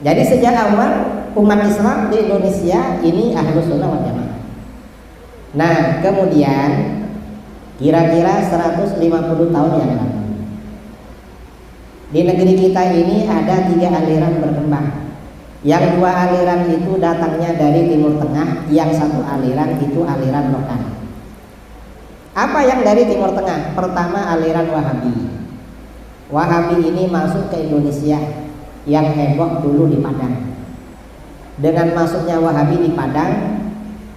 Jadi sejak awal umat Islam di Indonesia ini Ahlus Sunnah wal Jamaah. Nah, kemudian kira-kira 150 tahun yang lalu di negeri kita ini ada 3 aliran berkembang. Yang 2 aliran itu datangnya dari Timur Tengah, yang 1 aliran itu aliran lokal. Apa yang dari Timur Tengah? Pertama aliran Wahabi. Wahabi ini masuk ke Indonesia, yang heboh dulu di Padang. Dengan masuknya Wahabi di Padang,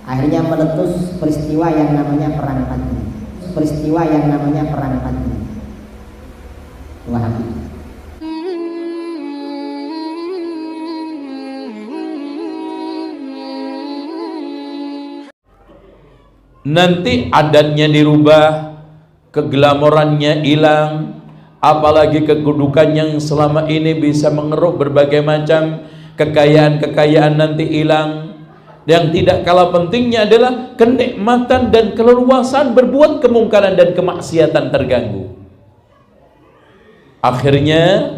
akhirnya meletus peristiwa yang namanya Perang Padri. Peristiwa yang namanya Perang Padri. Wahabi. Nanti adatnya dirubah, keglamorannya hilang, apalagi kedudukan yang selama ini bisa mengeruk berbagai macam kekayaan-kekayaan nanti hilang. Yang tidak kalah pentingnya adalah kenikmatan dan keleluasaan berbuat kemungkaran dan kemaksiatan terganggu. Akhirnya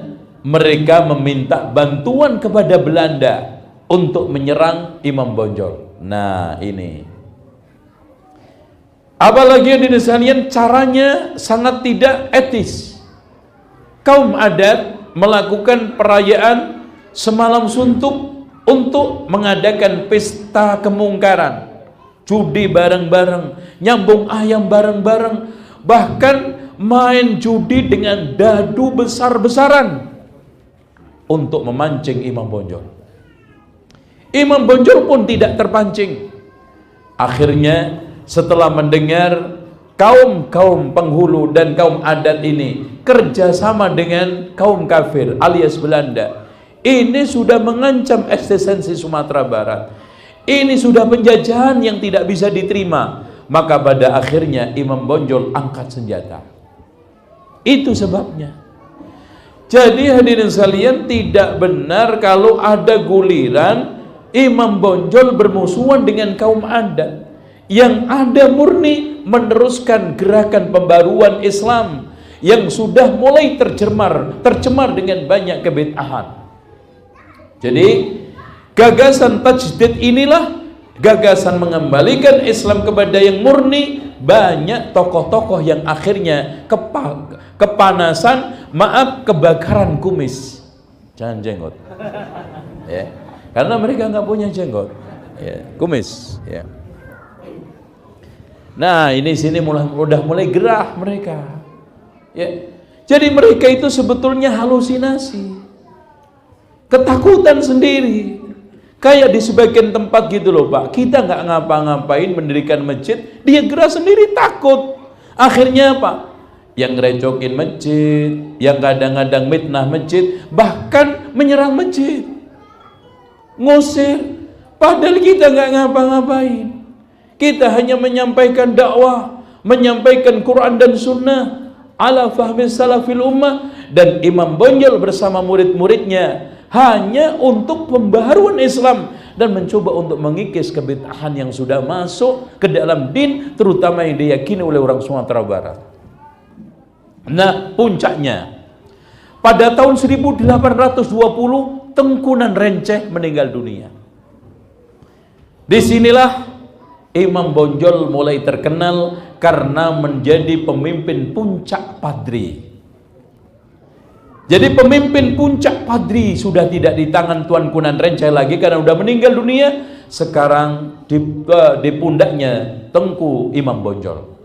mereka meminta bantuan kepada Belanda untuk menyerang Imam Bonjol. Nah, ini apalagi yang sekalian, caranya sangat tidak etis. Kaum adat melakukan perayaan semalam suntuk untuk mengadakan pesta kemungkaran, judi bareng-bareng, nyambung ayam bareng-bareng, bahkan main judi dengan dadu besar-besaran untuk memancing Imam Bonjol. Imam Bonjol pun tidak terpancing. Akhirnya setelah mendengar kaum penghulu dan kaum adat ini kerjasama dengan kaum kafir alias Belanda, ini sudah mengancam eksistensi Sumatera Barat, ini sudah penjajahan yang tidak bisa diterima, maka pada akhirnya Imam Bonjol angkat senjata. Itu sebabnya. Jadi hadirin sekalian, tidak benar kalau ada guliran Imam Bonjol bermusuhan dengan kaum adat. Yang ada murni meneruskan gerakan pembaruan Islam yang sudah mulai tercemar dengan banyak kebid'ahan. Jadi gagasan tajdid inilah gagasan mengembalikan Islam kepada yang murni. Banyak tokoh-tokoh yang akhirnya kepanasan, kebakaran kumis, jangan jenggot ya, karena mereka nggak punya jenggot ya, kumis ya. Nah, ini sini udah mulai gerah mereka. Ya. Jadi mereka itu sebetulnya halusinasi, ketakutan sendiri. Kayak di sebagian tempat gitu loh Pak, kita nggak ngapa-ngapain mendirikan masjid, dia gerah sendiri takut. Akhirnya apa? Yang ngerecokin masjid, yang kadang-kadang mitnah masjid, bahkan menyerang masjid, ngusir. Padahal kita nggak ngapa-ngapain. Kita hanya menyampaikan dakwah, menyampaikan Quran dan Sunnah ala fahmi salafil ummah. Dan Imam Bonjol bersama murid-muridnya hanya untuk pembaharuan Islam dan mencoba untuk mengikis kebid'ahan yang sudah masuk ke dalam din, terutama yang diyakini oleh orang Sumatera Barat. Nah, puncaknya pada tahun 1820 Tengku Nan Renceh meninggal dunia. Disinilah Imam Bonjol mulai terkenal karena menjadi pemimpin puncak Padri. Jadi pemimpin puncak Padri sudah tidak di tangan Tuanku Nan Renceh lagi karena sudah meninggal dunia. Sekarang di pundaknya Tengku Imam Bonjol.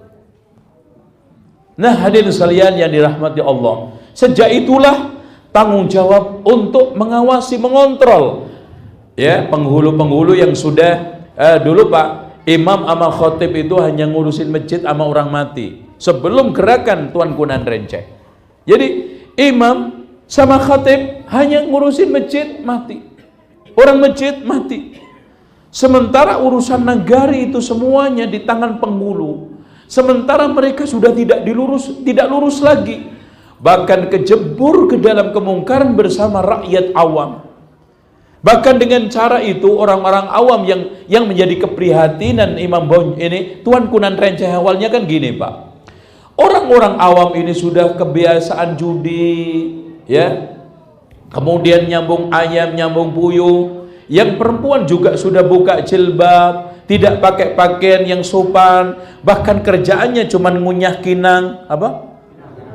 Nah, hadirin sekalian yang dirahmati Allah, sejak itulah tanggung jawab untuk mengawasi, mengontrol ya penghulu-penghulu yang sudah dulu Pak Imam sama khotib itu hanya ngurusin masjid sama orang mati sebelum gerakan Tuanku Nan Renceh. Jadi imam sama khotib hanya ngurusin masjid, mati, orang masjid mati. Sementara urusan nagari itu semuanya di tangan penghulu. Sementara mereka sudah tidak lurus lagi, bahkan kejebur ke dalam kemungkaran bersama rakyat awam. Bahkan dengan cara itu orang-orang awam yang menjadi keprihatinan Imam Bonjol ini, Tuanku Nan Renceh awalnya kan gini Pak, orang-orang awam ini sudah kebiasaan judi ya, kemudian nyambung ayam, nyambung puyuh. Yang perempuan juga sudah buka jilbab, tidak pakai pakaian yang sopan, bahkan kerjaannya cuma ngunyah kinang, apa?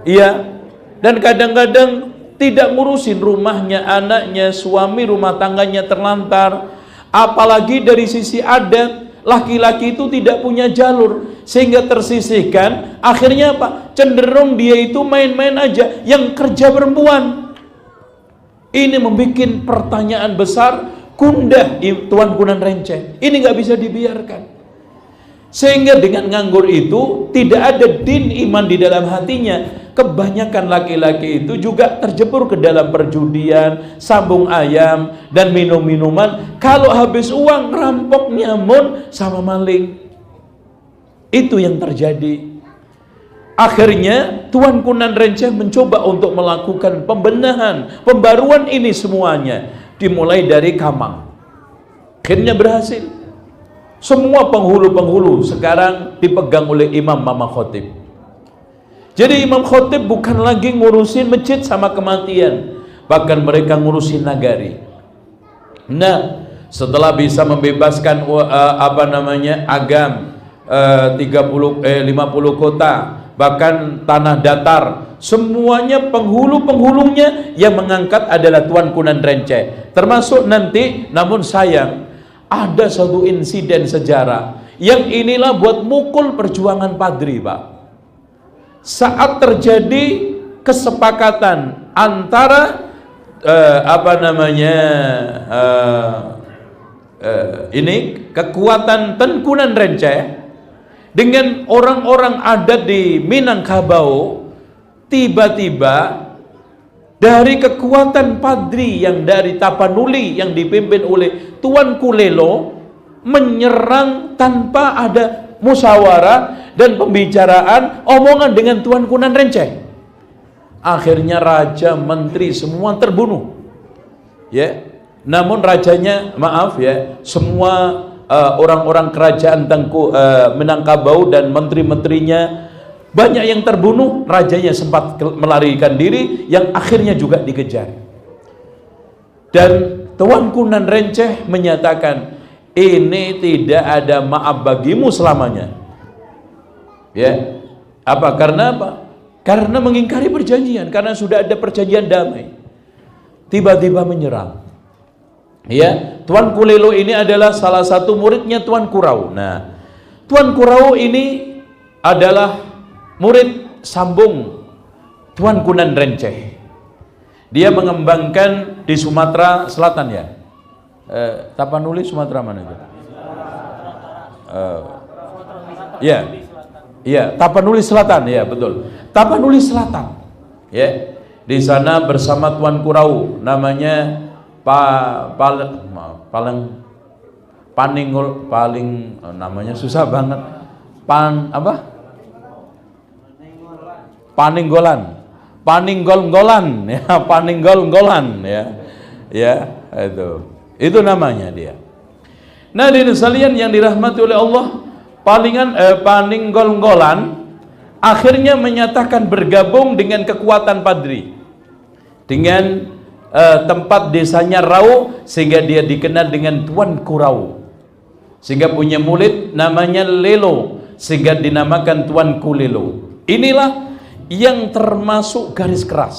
Iya. Dan kadang-kadang tidak ngurusin rumahnya, anaknya, suami rumah tangganya terlantar. Apalagi dari sisi adat, laki-laki itu tidak punya jalur, sehingga tersisihkan. Akhirnya apa? Cenderung dia itu main-main aja, yang kerja perempuan. Ini membuat pertanyaan besar, kundah Tuan Kunan Renceh. Ini nggak bisa dibiarkan. Sehingga dengan nganggur itu tidak ada din iman di dalam hatinya. Kebanyakan laki-laki itu juga terjebur ke dalam perjudian, sambung ayam, dan minum-minuman. Kalau habis uang, rampok, nyamun, sama maling. Itu yang terjadi. Akhirnya Tuan Kunan Renceh mencoba untuk melakukan pembenahan, pembaruan ini semuanya. Dimulai dari Kamang. Akhirnya berhasil. Semua penghulu-penghulu sekarang dipegang oleh Imam Mama Khotib. Jadi Imam Khotib bukan lagi ngurusin masjid sama kematian, bahkan mereka ngurusin nagari. Nah, setelah bisa membebaskan agam 50 kota, bahkan tanah datar, semuanya penghulu-penghulunya yang mengangkat adalah Tuan Kunan Renceh. Termasuk nanti, namun sayang, ada satu insiden sejarah yang inilah buat mukul perjuangan Padri, Pak. Saat terjadi kesepakatan antara kekuatan Tengku Nan Renceh dengan orang-orang adat di Minangkabau, tiba-tiba dari kekuatan Padri yang dari Tapanuli yang dipimpin oleh Tuan Kulelo menyerang tanpa ada musyawarah dan pembicaraan, omongan dengan Tuan Kunan Renceh. Akhirnya raja, menteri semua terbunuh. Ya, namun rajanya, maaf ya, semua orang-orang kerajaan Minangkabau dan menteri-menterinya banyak yang terbunuh. Rajanya sempat melarikan diri, yang akhirnya juga dikejar. Dan Tuan Kunan Renceh menyatakan, ini tidak ada maaf bagimu selamanya. Ya, apa? Karena apa? Karena mengingkari perjanjian, karena sudah ada perjanjian damai. Tiba-tiba menyerang. Ya, Tuan Kulelo ini adalah salah satu muridnya Tuan Kurau. Nah, Tuan Kurau ini adalah murid sambung Tuan Kunan Renceh. Dia mengembangkan di Sumatera Selatan ya. Tapanuli Sumatera mana itu? Ya, Tapanuli Selatan, ya betul. Tapanuli Selatan, ya. Di sana bersama Tuan Kurau, namanya namanya susah banget. Paninggol-nggolan, ya, Paninggol-nggolan, ya. Ya, itu namanya dia. Nah, hadirin sekalian yang dirahmati oleh Allah, Paninggol-nggolan akhirnya menyatakan bergabung dengan kekuatan Padri, dengan tempat desanya Rau, sehingga dia dikenal dengan Tuan Kurau, sehingga punya murid namanya Lelo, sehingga dinamakan Tuan Kulelo. Inilah yang termasuk garis keras.